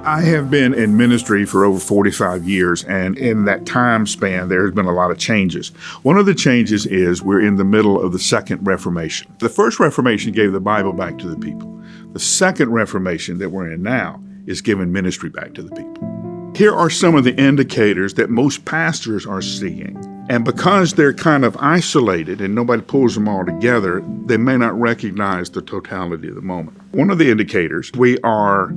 I have been in ministry for over 45 years, and in that time span, there's been a lot of changes. One of the changes is we're in the middle of the Second Reformation. The First Reformation gave the Bible back to the people. The Second Reformation that we're in now is giving ministry back to the people. Here are some of the indicators that most pastors are seeing. And because they're kind of isolated and nobody pulls them all together, they may not recognize the totality of the moment. One of the indicators, we are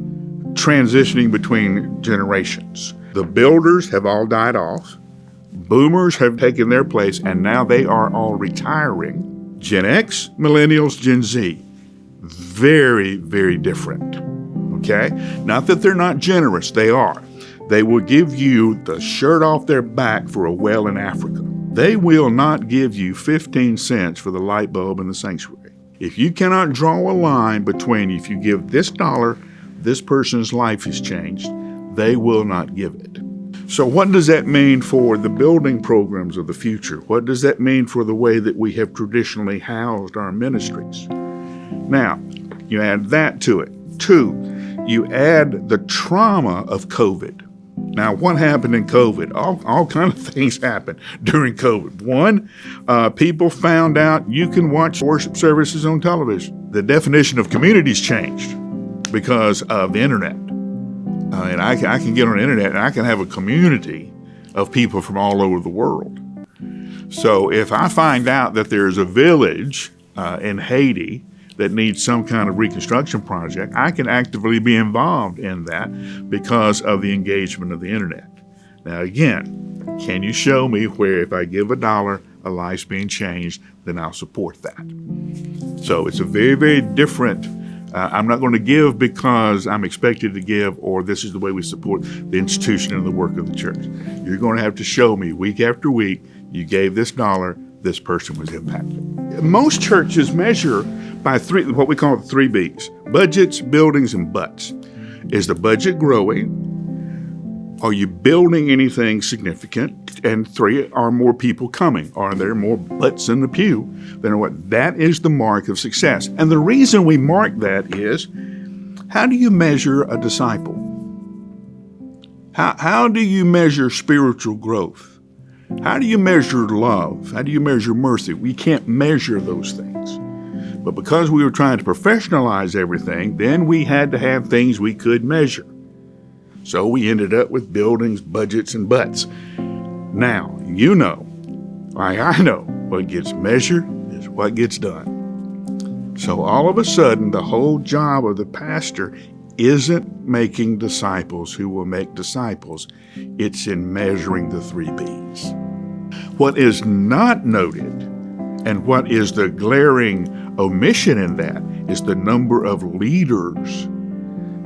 transitioning between generations. The builders have all died off. Boomers have taken their place, and now they are all retiring. Gen X, Millennials, Gen Z, very, very different. Okay? Not that they're not generous, they are. They will give you the shirt off their back for a well in Africa. They will not give you 15 cents for the light bulb in the sanctuary. If you cannot draw a line between if you give this dollar, this person's life is changed, they will not give it. So what does that mean for the building programs of the future? What does that mean for the way that we have traditionally housed our ministries? Now, you add that to it. 2, you add the trauma of COVID. Now, what happened in COVID? All kinds of things happened during COVID. 1, people found out you can watch worship services on television. The definition of communities changed because of the internet. And I can get on the internet and I can have a community of people from all over the world. So if I find out that there's a village in Haiti that needs some kind of reconstruction project, I can actively be involved in that because of the engagement of the internet. Now again, can you show me where if I give $1, a life's being changed, then I'll support that? So it's a very, very different, I'm not going to give because I'm expected to give or this is the way we support the institution and the work of the church. You're going to have to show me week after week, you gave this $1, this person was impacted. Most churches measure by what we call the 3 B's: budgets, buildings, and butts. Is the budget growing? Are you building anything significant? And 3, are more people coming? Are there more butts in the pew than what? That is the mark of success. And the reason we mark that is, how do you measure a disciple? How do you measure spiritual growth? How do you measure love? How do you measure mercy? We can't measure those things. But because we were trying to professionalize everything, then we had to have things we could measure. So we ended up with buildings, budgets, and butts. Now, you know, like I know, what gets measured is what gets done. So all of a sudden, the whole job of the pastor isn't making disciples who will make disciples. It's in measuring the 3 B's. What is not noted and what is the glaring omission in that is the number of leaders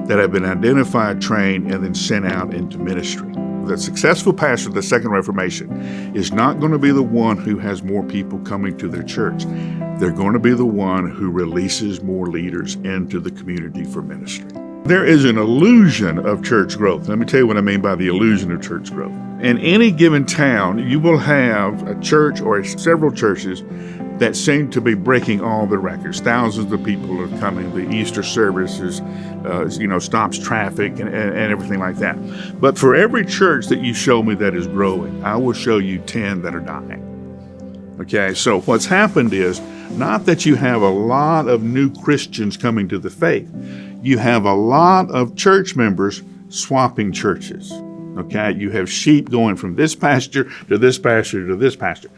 that have been identified, trained, and then sent out into ministry. The successful pastor of the Second Reformation is not going to be the one who has more people coming to their church. They're going to be the one who releases more leaders into the community for ministry. There is an illusion of church growth. Let me tell you what I mean by the illusion of church growth. In any given town, you will have a church or several churches that seem to be breaking all the records. Thousands of people are coming. The Easter services, stops traffic and everything like that. But for every church that you show me that is growing, I will show you 10 that are dying. Okay, so what's happened is not that you have a lot of new Christians coming to the faith. You have a lot of church members swapping churches. Okay, you have sheep going from this pasture to this pasture to this pasture.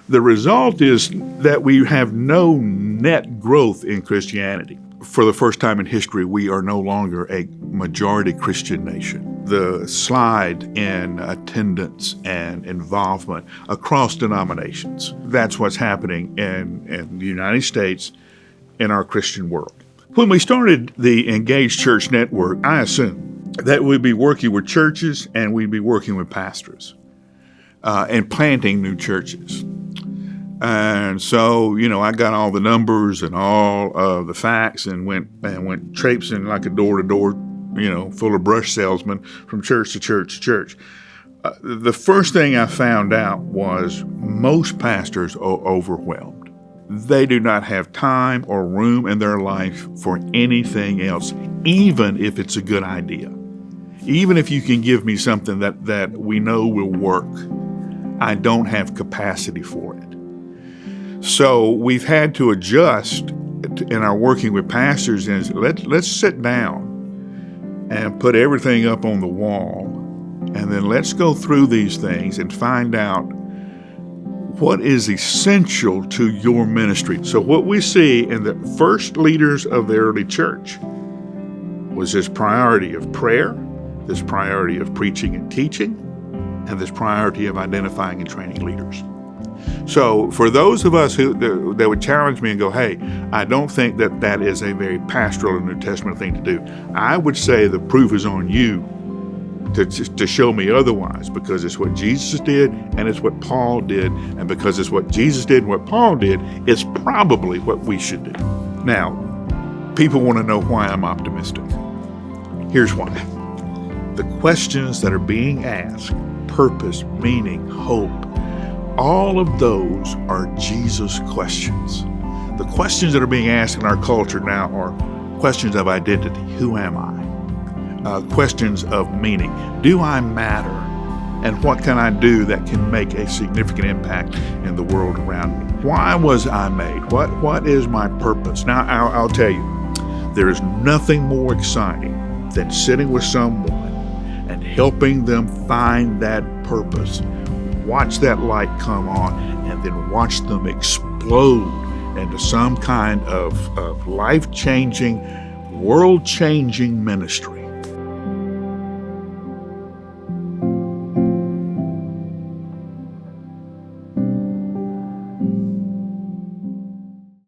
The result is that we have no net growth in Christianity. For the first time in history, we are no longer a majority Christian nation. The slide in attendance and involvement across denominations, that's what's happening in the United States, in our Christian world. When we started the Engaged Church Network, I assumed that we'd be working with churches and we'd be working with pastors and planting new churches. And so, I got all the numbers and all of the facts and went traipsing like a door-to-door, full of brush salesmen from church to church to church. The first thing I found out was most pastors are overwhelmed. They do not have time or room in their life for anything else, even if it's a good idea. Even if you can give me something that we know will work, I don't have capacity for it. So we've had to adjust in our working with pastors, and let's sit down and put everything up on the wall, and then let's go through these things and find out what is essential to your ministry. So what we see in the first leaders of the early church was this priority of prayer, this priority of preaching and teaching, and this priority of identifying and training leaders. So for those of us that would challenge me and go, hey, I don't think that is a very pastoral and New Testament thing to do, I would say the proof is on you to show me otherwise, because it's what Jesus did and it's what Paul did, and because it's what Jesus did and what Paul did, it's probably what we should do. Now, people want to know why I'm optimistic. Here's why. The questions that are being asked, purpose, meaning, hope, all of those are Jesus questions. The questions that are being asked in our culture now are questions of identity. Who am I? Questions of meaning. Do I matter? And what can I do that can make a significant impact in the world around me? Why was I made? What is my purpose? Now, I'll tell you, there is nothing more exciting than sitting with someone and helping them find that purpose. Watch that light come on, and then watch them explode into some kind of life-changing, world-changing ministry.